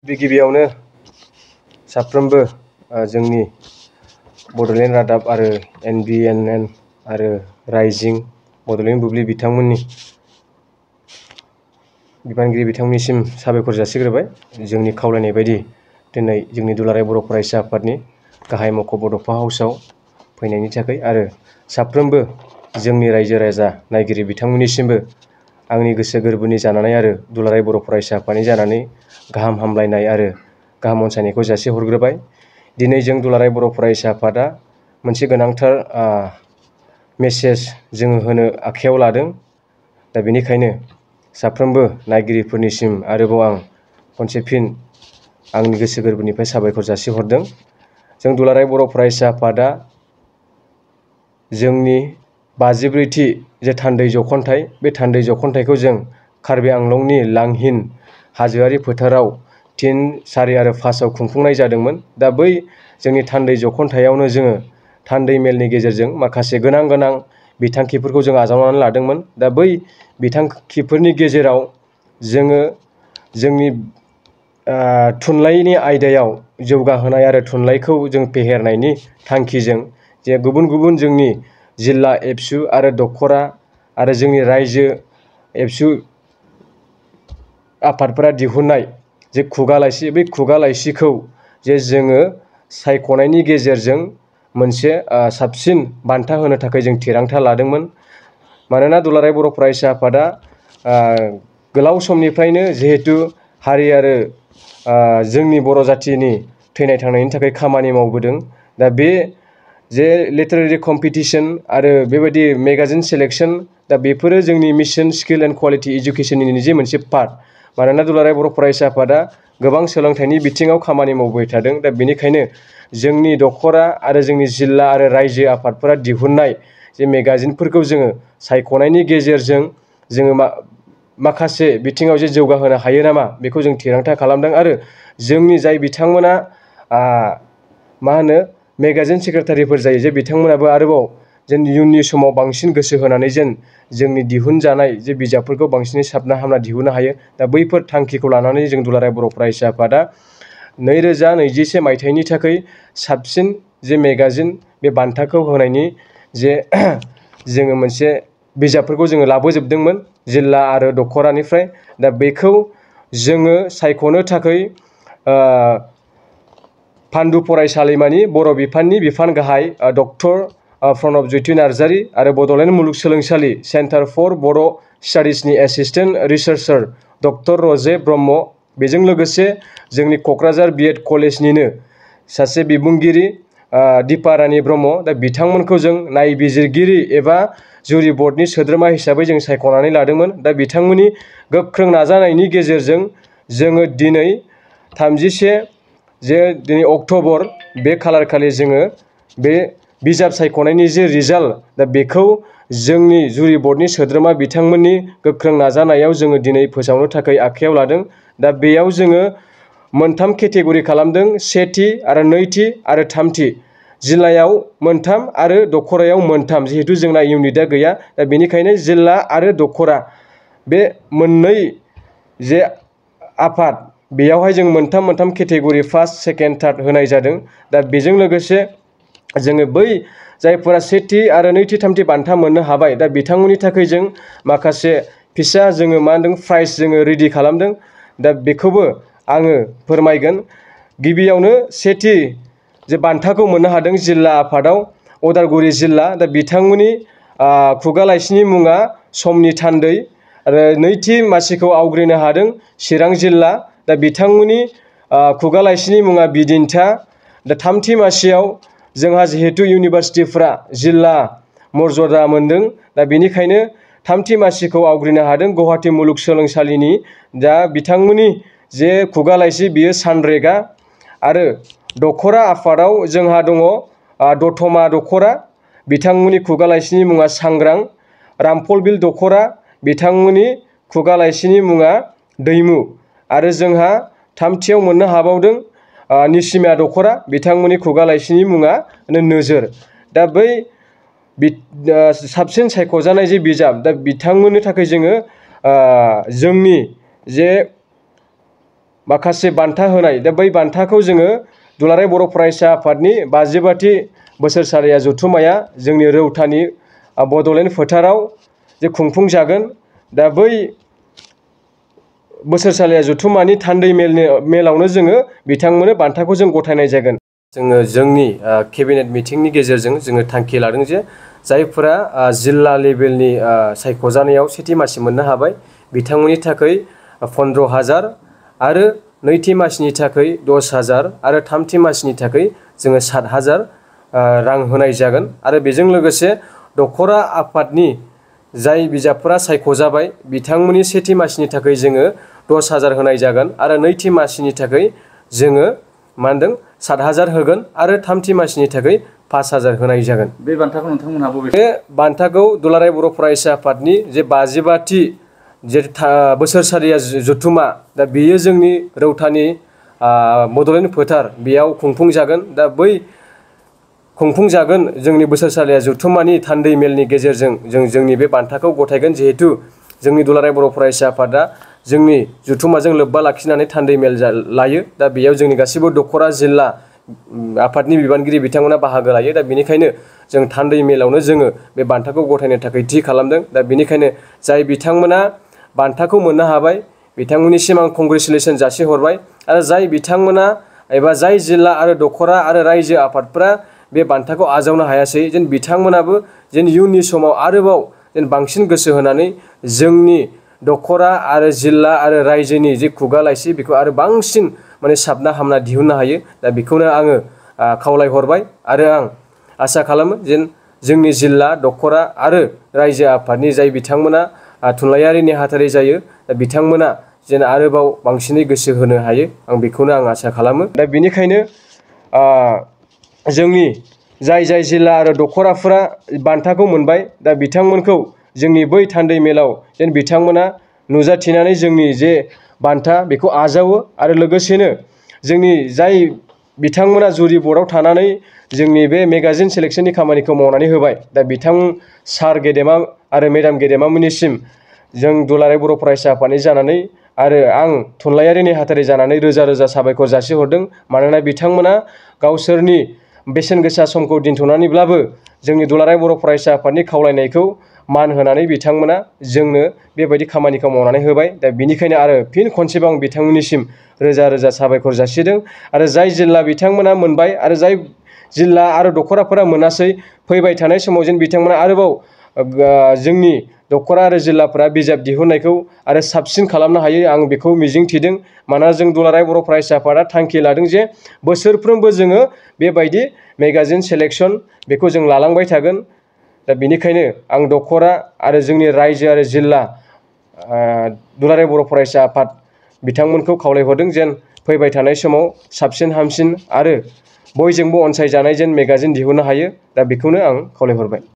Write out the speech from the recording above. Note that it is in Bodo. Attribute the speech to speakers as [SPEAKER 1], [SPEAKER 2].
[SPEAKER 1] गिबियावनो साफ्रोमबो जोंनि बड'लेण्ड रादाब आरो NBNN आरो राइजिं बड'लेण्ड बुब्लि बिथांमोननि बिबानगिरि बिथांमोननिसिम साबायखर जासिग्रोबाय। जोंनि खावलायनाय बायदि दिनै जोंनि दुलाराय बर' फरायसा आफादनि गाहाय मावख' बड'फा हाउसआव फैनायनि थाखाय आरो साफ्रोमबो जोंनि रायजो राजा नायगिरि बिथांमोननिसिमबो आंनि गोसो गोरबोनि जानानै आरो दुलाराय बर' फरायसा आफादनि जानानै गाहाम हामलायनाय आरो गाहाम अनसायनायखौ जासिहरग्रोबाय। दिनै जों दुलाराय बर' फरायसा आफादा मोनसे गोनांथार मेसेज जोङो होनो आखायाव लादों। दा बेनिखायनो साफ्रोमबो नायगिरिफोरनिसिम आरोबाव आं खनसे फिन आंनि गोसो गोरबोनिफ्राय साबायखर जासिहरदों। जों दुलाराय बर' फरायसा आफादा जोंनि 54थि जे थान्दै जख'न्थाइ, बे थान्दै जख'न्थाइखौ जों कार्बि आंलंनि लांहिन हाजोआरि फोथाराव 3, 4 आरो 5 आव खुंफुंनाय जादोंमोन। दा बै जोंनि थान्दै जख'न्थायावनो जोङो थान्दै मेलनि गेजेरजों माखासे गोनां बिथांखिफोरखौ जों आजावनानै लादोंमोन। दा बै बिथांखिफोरनि गेजेराव जोङो जोंनि थुनलाइनि आयदायाव जौगाहोनाय आरो थुनलाइखौ जों फेहेरनायनि थांखिजों जे गुबुन जोंनि जिल्ला एबसु आरो दख'रा आरो जोंनि रायजो एबसु आफादफोरा दिहुननाय जे खुगा लाइसि, बै खुगा लाइसिखौ जे जोङो सायख'नायनि गेजेरजों मोनसे साबसिन बान्था होनो थाखाय जों थिरांथा लादोंमोन। मानोना दुलाराय बर' फरायसा आफादा गोलाव समनिफ्रायनो जिहेतु हारि आरो जोंनि बर' जाथिनि थैनाय थांनायनि थाखाय खामानि मावबोदों। दा बे जे लिटारेरि कम्पिटिसन आरो बेबायदि मेगाजिन सेलेक्सन, दा बेफोरो जोंनि मिशन स्किल एन्ड कुवालिटि इडुकेसननि जे मोनसे पार्ट। मानोना दुलाराय बर' फरायसा आफादा गोबां सोलोंथाइनि बिथिङाव खामानि मावबाय थादों। दा बेनिखायनो जोंनि दख'रा आरो जोंनि जिल्ला आरो रायजो आफादफोरा दिहुननाय जे मेगाजिनफोरखौ जोङो सायख'नायनि गेजेरजों जोङो माखासे बिथिङाव जे जौगाहोनो हायो नामा, बेखौ जों थिरांथा खालामदों। आरो जोंनि जाय बिथांमोना मेगाजिन सेक्रेटारिफोर जायो, जे बिथांमोनाबो आरोबाव जेन इयुननि समाव बांसिन गोसो होनानै जेन जोंनि दिहुनजानाय जे बिजाबफोरखौ बांसिनै साबना हामना दिहुननो हायो। दा बैफोर थांखिखौ लानानै जों दुलाराय बर' फरायसा आफादा 2021 मायथाइनि थाखाय साबसिन जे मेगाजिन बे बान्थाखौ होनायनि जे जोङो मोनसे बिजाबफोरखौ जोङो लाबोजोबदोंमोन जिल्ला आरो दख'रानिफ्राय। दा बेखौ जोङो सायख'नो थाखाय पान्दु फरायसालिमानि बर' बिफाननि बिफान गाहाय डक्टर प्रणब ज्यति नार्जारि आरो बड'लेण्ड मुलुगसोलोंसालि सेन्टार फर बर' स्टाडिजनि एसिस्टेन्ट रिसार्चार डक्टर रजे ब्रह्म, बेजों लोगोसे जोंनि क'क्राझार BEd कलेजनिनो सासे बिबुंगिरि दिपा रानि ब्रह्म। दा बिथांमोनखौ जों नायबिजिरगिरि एबा जुरि बर्डनि सोद्रोमा हिसाबै जों सायख'नानै लादोंमोन। दा बिथांमोननि गोख्रों नाजानायनि गेजेरजों जोङो दिनै 31 अक्ट'बर बे खालारखालि जोङो बे बिजाब सायख'नायनि जे रिजाल्ट, दा बेखौ जोंनि जुरि बर्डनि सोद्रोमा बिथांमोननि गोख्रों नाजानायाव जोङो दिनै फोसावनो थाखाय आखायाव लादों। दा बेयाव जोङो मोनथाम केटेगरि खालामदों, सेथि आरो नैथि आरो थामथि। जिल्लायाव 3 आरो दख'रायाव 3, जिहेतु जोंना इउनिटआ गैया। दा बेनिखायनो जिल्ला आरो दख'रा बे मोननै जे आफाद, बेयावहाय जों मोनथाम केटेगरि फार्स्ट, सेकेन्ड, थार्ड होनाय जादों। दा बेजों लोगोसे जोङो बै जायफोरा सेथि आरो नैथि थामथि बान्था मोननो हाबाय, दा बिथांमोननि थाखाय जों माखासे फिसा जोङो प्राइज जोङो रेडि खालामदों। दा बेखौबो आङो फोरमायगोन। गिबियावनो सेथि जे बान्थाखौ मोननो हादों जिल्ला आफादाव उदालगुरि जिल्ला। दा बिथांमोननि खुगा लाइसिनि मुङा समनि थान्दै। आरो नैथि मासिखौ आवग्रिनो हादों चिरां जिल्ला। दा बिथांमोननि खुगा लाइसिनि मुङा बिदिन्था। दा थामथि मासियाव जोंहा जिहेतु इउनिभारसिटिफ्रा जिल्ला मर्यादा मोनदों, दा बेनिखायनो थामथि मासिखौ आवग्रिनो हादों गुवाहाटि मुलुगसोलोंसालिनि। दा बिथांमोननि जे खुगा लाइसि बियो सानरेगा। आरो दख'रा आफादाव जोंहा दङ दतमा दख'रा, बिथांमोननि खुगा लाइसिनि मुङा सांग्रां। रामफलबिल दख'रा, बिथांमोननि खुगा लाइसिनि मुङा दैमु। आरो जोंहा थामथियाव मोननो हाबावदों निसिमा दख'रा, बिथांमोननि खुगा लाइसिनि मुङा नोजोर। दा बै साबसिन सायख'जानाय जे बिजाब, दा बिथांमोननि थाखाय जोङो जोंनि जे माखासे बान्था होनाय दा बै बान्थाखौ जोङो दुलाराय बर' फरायसा आफादनि 55थि बोसोरसालिया जथुम्माया जोंनि रौतानि बड'लेण्ड फोथाराव जे खुंफुंजागोन। दा बै बोसोरसालिया जथुम्मानि थान्दै मेलावनो जोङो बिथांमोननो बान्थाखौ जों गथायनाय जागोन। जोङो जोंनि केबिनेट मिटिंनि गेजेरजों जोङो थांखि लादों जे जायफोरा जिल्ला लेभेलनि सायख'जानायाव सेथि मासि मोननो हाबाय बिथांमोननि थाखाय 15,000 आरो नैथि मासिनि थाखाय 10,000 आरो थामथि मासिनि थाखाय जोङो 7,000 रां होनाय जागोन। आरो बेजों लोगोसे दखरा आफादनि जाय बिजाबफोरा सायख'जाबाय बिथांमोननि सेथि मासिनि थाखाय जोङो 10,000 होनाय जागोन आरो नैथि मासिनि थाखाय जोङो 7,000 होगोन आरो थामथि मासिनि थाखाय 5,000 होनाय जागोन।
[SPEAKER 2] बे बान्थाखौ नोंथांमोनहा
[SPEAKER 1] बे बान्थाखौ दुलाराय बर' फरायसा आफादनि जे 55थि जे बोसोरसालिया जथुम्मा दा बेयो जोंनि रौतानि बड'लेण्ड फोथार बेयाव खुंफुंजागोन। दा बै खुंफुंजागोन जोंनि बोसोरसालिया जथुम्मानि थान्दै मेलनि गेजेरजों जों जोंनि बे बान्थाखौ गथायगोन। जिहेतु जोंनि दुलाराय बर' फरायसा आफादा जोंनि जथुम्माजों लोब्बा लाखिनानै थान्दै मेल लायो। दा बेयाव जोंनि गासिबो दखरा जिल्ला आफादनि बिबानगिरि बिथांमोना बाहागो लायो। दा बेनिखायनो जों थान्दै मेलावनो जोङो बे बान्थाखौ गथायनो थाखाय थि खालामदों। दा बेनिखायनो जाय बिथांमोना बान्थाखौ मोननो हाबाय बिथांमोननिसिम आं कंग्रेसुलेसन जासिहरबाय। आरो जाय बिथांमोना एबा जाय जिल्ला आरो दखरा आरो रायजो आफादफोरा बे बान्थाखौ आजावनो हायासै जेन बिथांमोनाबो जेन इयुननि समाव आरोबाव जेन बांसिन गोसो होनानै जोंनि दखरा आरो जिल्ला आरो रायजोनि जे खुगा लाइसि बेखौ आरो बांसिन साबना हामना दिहुननो हायो। दा बेखौनो आङो खावलायहरबाय आरो आं आसा खालामो जेन जोंनि जिल्ला दखरा आरो रायजो आफादनि जाय बिथांमोना थुनलाइयारि नेहाथारि जायो दा बिथांमोना जेन आरोबाव बांसिनै गोसो होनो हायो आं बेखौनो आं आसा खालामो। दा बेनिखायनो जोंनि जाय जिल्ला आरो दखराफोरा बान्थाखौ मोनबाय दा बिथांमोनखौ जोंनि बै थान्दै मेलाव जेन बिथांमोना नुजाथिनानै जोंनि जे बान्था बेखौ आजावो आरो लोगोसेनो जोंनि जाय बिथांमोना जुरि बर्डआव थानानै जोंनि बे मेगाजिन सेलेक्सननि खामानिखौ मावनानै होबाय दा बिथां सार गेदेमा आरो मेडाम गेदेमामोननिसिम जों दुलाराय बर' फरायसा आफादनि जानानै आरो आं थुनलाइयारि नेहाथारि जानानै रोजा रोजा साबायखर जासिहरदों। मानोना बिथांमोना गावसोरनि बेसेन गोसा समखौ दोनथ'नानैब्लाबो जोंनि दुलाराय बर' फरायसा आफादनि खावलायनायखौ मान होनानै बिथांमोना जोंनो बेबायदि खामानिखौ मावनानै होबाय। दा बिनिखायनो आरो फिन खनसेबाव आं बिथांमोननिसिम रोजा रोजा साबायखर जासिदों। आरो जाय जिल्ला बिथांमोना मोनबाय आरो जाय जिल्ला आरो दखराफोरा मोनासै फैबाय थानाय समाव जेन बिथांमोना आरोबाव जोंनि दखरा आरो जिल्लाफोरा बिजाब दिहुननायखौ आरो साबसिन खालामनो हायो आं बेखौ मिजिं थिदों। मानोना जों दुलाराय बर' फरायसा आफादा थांखि लादों जे बोसोरफ्रोमबो जोङो बेबायदि मेगाजिन सेलेक्सन बेखौ जों लालांबाय थागोन। दा बेनिखायनो आं दखरा आरो जोंनि रायजो आरो जिल्ला दुलाराय बर' फरायसा आफाद बिथांमोनखौ खावलायहरदों जेन फैबाय थानाय समाव साबसिन हामसिन आरो बयजोंबो अनसायजानाय जेन मेगाजिन दिहुननो हायो। दा बेखौनो आं खावलायहरबाय।